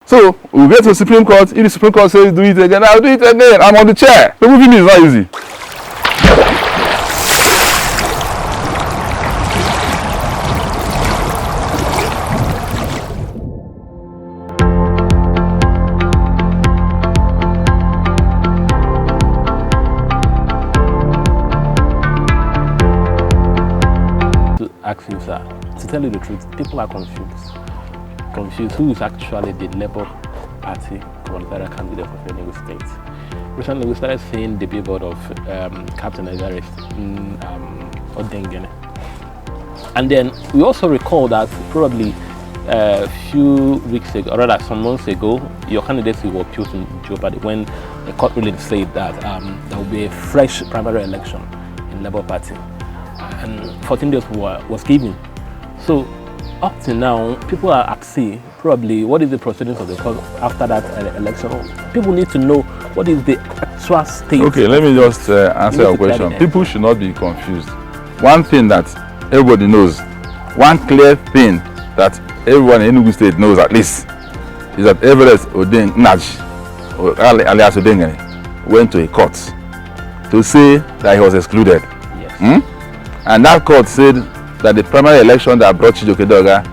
So we'll get to the Supreme Court. If the Supreme Court says do it again, I'll do it again. I'm on the chair. Removing me is not easy. Ask you, sir, to tell you the truth, people are confused who is actually the Labour Party gubernatorial candidate of Enugu State. Recently, we started seeing the billboard of Captain Evarest Odengene. And then we also recall that probably a few weeks ago, or rather some months ago, your candidacy was put in jeopardy when the court really said that there will be a fresh primary election in Labour Party. And 14 days was given. So up to now, people are at sea. Probably, what is the proceedings of the court after that election? People need to know what is the actual state. Okay, let me just answer your question. People should not be confused. One thing that everybody knows, one clear thing that everyone in Enugu State knows at least, is that Evarest Nnaji, or alias Odengene, went to a court to say that he was excluded. Yes. And that court said that the primary election that brought Chijioke Edeoga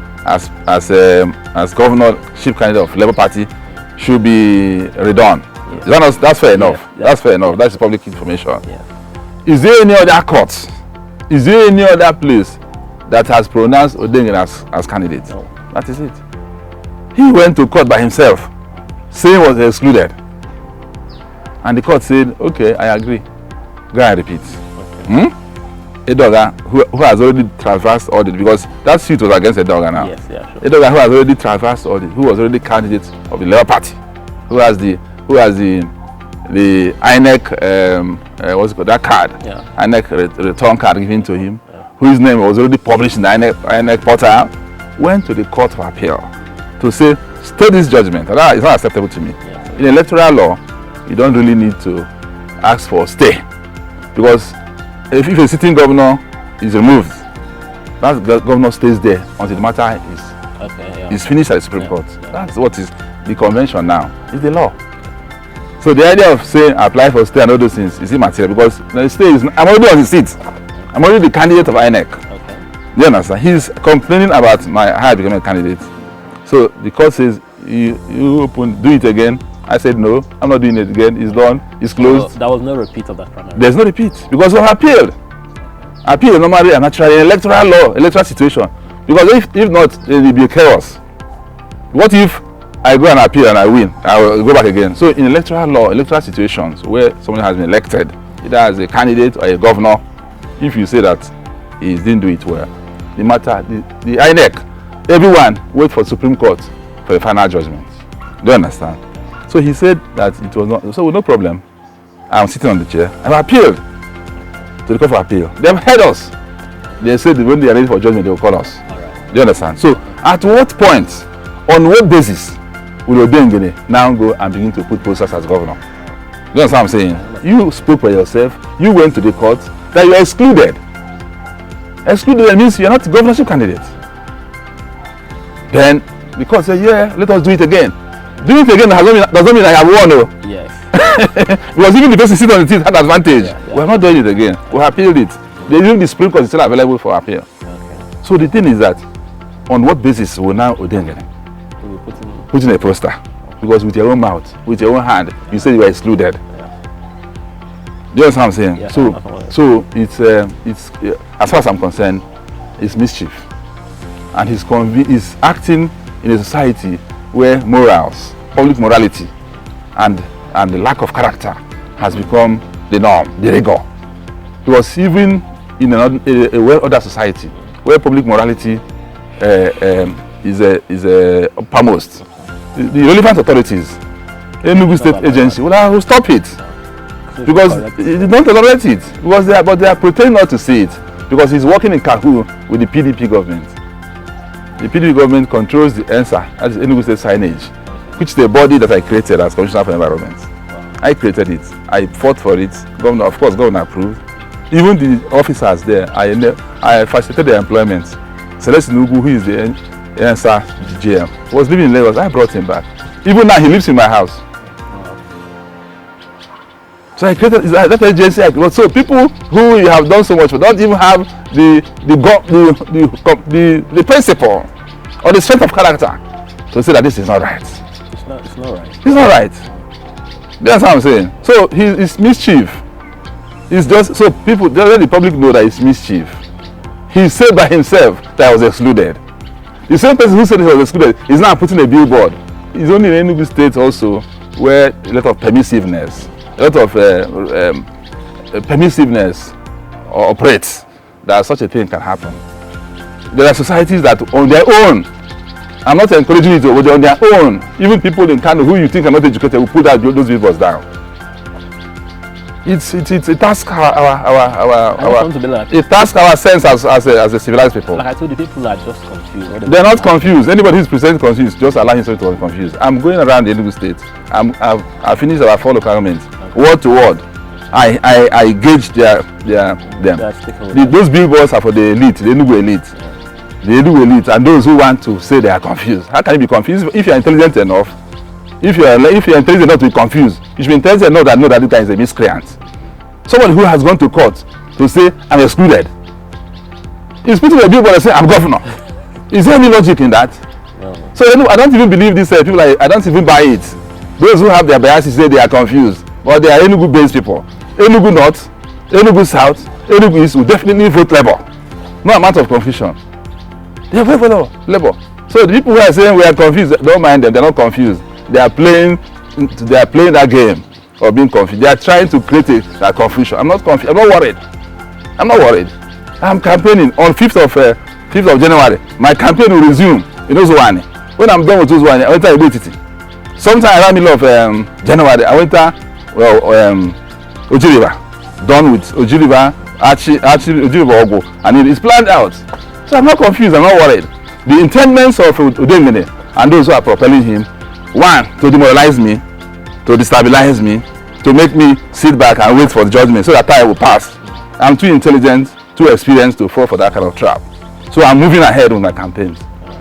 as governorship candidate of Labour Party should be redone. Yes. That's fair enough. Yes. That's fair enough. That's public information. Yes. Is there any other court? Is there any other place that has pronounced Odengene as candidate? No. That is it. He went to court by himself, saying he was excluded. And the court said, okay, I agree. Go and repeat. Okay. Edoga, who has already traversed all this, because that suit was against Edoga now. Yes, yeah, sure. Edoga, who has already traversed all this, who was already candidate of the Labour Party, who has the INEC what's it called, that card, yeah. INEC return card given to him, yeah. Whose name was already published in the INEC portal, went to the Court of Appeal to say, stay this judgment. That is not acceptable to me. Yeah. In electoral law, you don't really need to ask for stay, because if a sitting governor is removed, that governor stays there until the matter is finished at the Supreme Court. Yeah. That's what is the convention now. It's the law. So the idea of saying apply for stay and all those things is immaterial, because the stay is, I'm already on the seat. I'm already the candidate of INEC. Okay. Do you understand? He's complaining about my high becoming a candidate. So the court says, you do it again. I said no, I'm not doing it again. It's done. It's closed. So there was no repeat of that primary. There's no repeat because we have appealed. Appeal normally and naturally in electoral law, electoral situation. Because if not, there will be a chaos. What if I go and appeal and I win? I will go back again. So in electoral law, electoral situations where someone has been elected, either as a candidate or a governor, if you say that he didn't do it well, the matter, the INEC, everyone wait for Supreme Court for the final judgment. Do you understand? So he said that it was not, so no problem. I'm sitting on the chair. I've appealed to the Court of Appeal. They've heard us. They said when they are ready for judgment, they will call us. Right. Do you understand? So at what point, on what basis, will Odengene now go and begin to put posters as governor? Do you understand what I'm saying? You spoke for yourself. You went to the court that you are excluded. Excluded means you are not a governorship candidate. Then the court said, yeah, let us do it again. Doing it again doesn't mean I have won. Oh. Yes. Because even the person sitting on the seat had advantage. Yeah. We are not doing it again. We have appealed it. The Supreme Court is still available for appeal. Okay. So the thing is that, on what basis will now Odengene put in a poster? Because with your own mouth, with your own hand, you say you are excluded. Yeah. Do you understand what I'm saying? Yeah, so it's as far as I'm concerned, it's mischief, and he's acting in a society where morals, public morality, and the lack of character has become the norm, the rigor. Because even in a well-ordered society where public morality is uppermost, the relevant authorities, Enugu State agency, will stop it, because they don't tolerate it, because they are pretending not to see it, because he's working in Kahoot with the PDP government. The PDP government controls the ENSA, that is Enugu State signage, which is the body that I created as Commissioner for Environment. I created it. I fought for it. Governor approved. Even the officers there, I facilitated their employment. Celeste Enugu, who is the ENSA GM, was living in Lagos. I brought him back. Even now, he lives in my house. So I created that agency. So people who you have done so much for don't even have the principle or the strength of character to say that this is not right. It's not right. It's not right. That's what I'm saying. So it's mischief. It's just so people, let the public know that it's mischief. He said by himself that I was excluded. The same person who said he was excluded is now putting a billboard. It's only in Enugu State also where a lot of permissiveness, operates, that such a thing can happen. There are societies that on their own, I'm not encouraging it, but on their own, even people in Kano who you think are not educated will put those billboards down. It tasks our sense as a civilized people. Like I told you, people are just confused. They're not confused. Anybody who's presenting confused, just allow himself to be confused. I'm going around the Enugu State. I've finished our 4 local governments, word to word. I gauge them. Those billboards are for the elite, the Enugu elite. Yeah. The Enugu elite, and those who want to say they are confused. How can you be confused if you are intelligent enough? If you are intelligent enough to be confused, you should be intelligent enough to know that this guy is a miscreant. Somebody who has gone to court to say I'm excluded is putting a billboard and saying I'm governor. Is there any logic in that? No. So I don't even believe these people. I don't even buy it. Those who have their biases say they are confused, but they are Enugu-based people. Enugu North, Enugu South, Enugu East will definitely vote Labour. No amount of confusion. They are voting Labour. So the people who are saying we are confused, don't mind them. They are not confused. They are playing that game of being confused. They are trying to create a confusion. I'm not confused. I'm not worried. I'm campaigning on 5th of January. My campaign will resume in Ozuwani. When I'm done with Ozuwani, I went to Ibetiti. Sometime around the middle of January, I went to Ojiriba. Done with Ojiriba, Ojiriba Ogo, and it's planned out. So I'm not confused. I'm not worried. The intentments of Odengene and those who are propelling him, one, to demoralize me, to destabilize me, to make me sit back and wait for the judgment so that time will pass. I'm too intelligent, too experienced to fall for that kind of trap. So I'm moving ahead with my campaigns.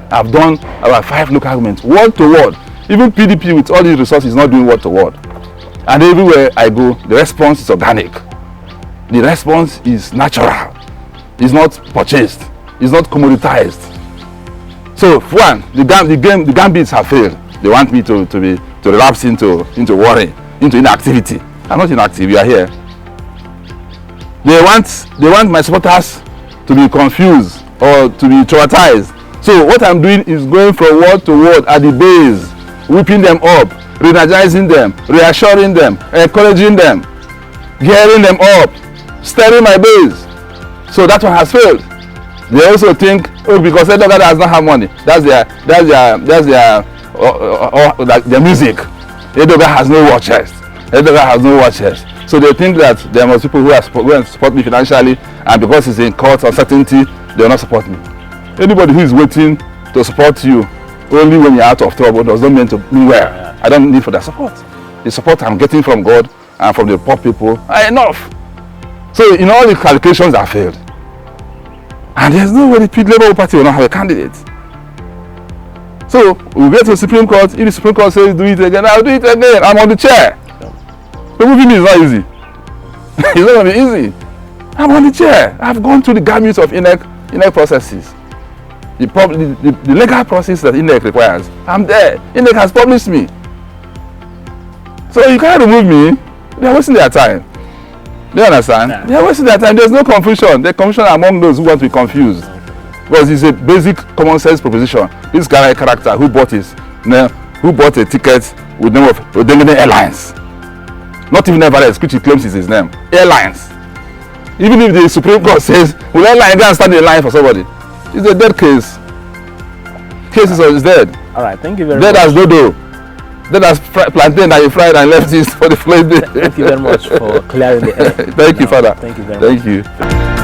I've done about 5 local governments, word to word. Even PDP with all these resources is not doing word to word. And everywhere I go, the response is organic. The response is natural. It's not purchased. It's not commoditized. So one, the gambits have failed. They want me to relapse into worry, into inactivity. I'm not inactive. You are here. They want my supporters to be confused or to be traumatized. So what I'm doing is going from word to word at the base, whipping them up, re-energizing them, reassuring them, encouraging them, gearing them up, stirring my base. So that one has failed. They also think, oh, because Edoga does not have money, that's their music. Edoga has no war chest. Edoga has no war chest. So they think that there must be people who support me financially, and because it's in court uncertainty, they will not support me. Anybody who is waiting to support you only when you're out of trouble does not mean to mean well. Yeah. I don't need for that support. The support I'm getting from God and from the poor people are enough. So in all the calculations I failed. And there's no way the Labour Party will not have a candidate. So we'll get to the Supreme Court. If the Supreme Court says do it again, I'll do it again. I'm on the chair. Removing me is not easy. It's not going to be easy. I'm on the chair. I've gone through the gamut of INEC processes. The legal process that INEC requires. I'm there. INEC has published me. So you can't remove me. They're wasting their time. Do you understand? Yeah. They're wasting their time. There's no confusion. There's confusion among those who want to be confused. Because it's a basic common sense proposition. This guy character who bought a ticket with the name of Odengene Airlines. Not even Evarest, which he claims is his name. Airlines. Even if the Supreme Court says, will airline go and stand in line for somebody? It's a dead case. Case is dead. Alright, thank you very much. Dead as dodo. Dead as plantain that you fried and left it for the flame day. Thank you very much for clearing the air. Thank you, Father. Thank you very much. Thank you.